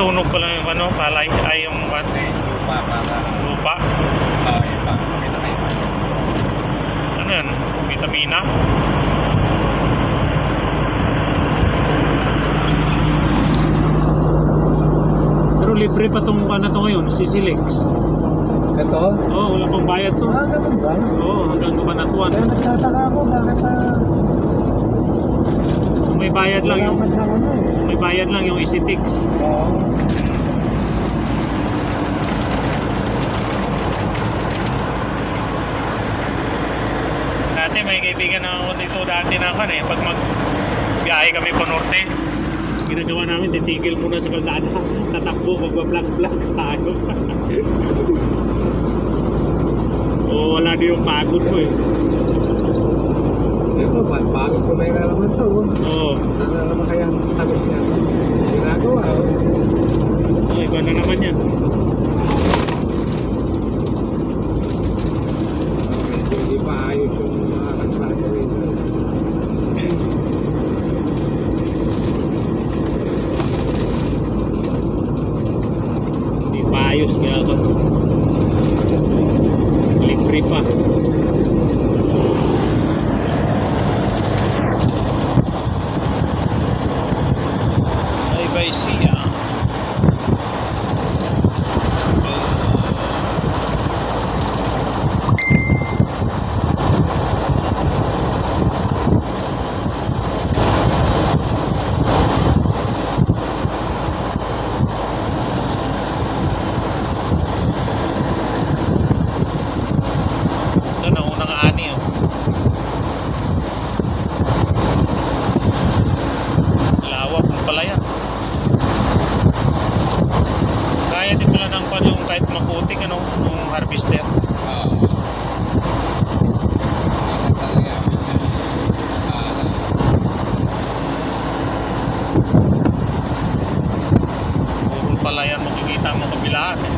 nasunog pala yung ano, palay, ay yung Lupa para lupa. iba. Ano yan? Vitamina? Pero libre pa tong ano to ngayon, Sisilix. Ito? Oo, wala pang bayad to. Ganun ba? Oo, hanggang kabanatuan. Kaya nagtataka ako, bakit Kung may bayad lang yung, wala man lang ano eh. kung may bayad lang yung Isitix. Oo. Dati may kaibigan na ako dito dati na kan eh, pag magbiyahe kami pa norte, ginagawa namin, titigil muna sa kalsada, tatakbo, magpa-vlog-vlog tayo. Oo, wala din yung pagod mo eh. Ito, bago ko na yung alaman to. Oo, Ano naman kaya ang sagot niya? Ginagawa. iba na naman yan. Medyo hindi pa ayos yung mga kalsada rito. Hindi pa ayos kaya ako. Libre pa. Ay, by siya. Ito na unang ani oh. Lawak ng pala yan. Kaya din pala ng pan yung kahit maputik ano, yung harvester. Puro pala yan makikita mo kabilaan eh.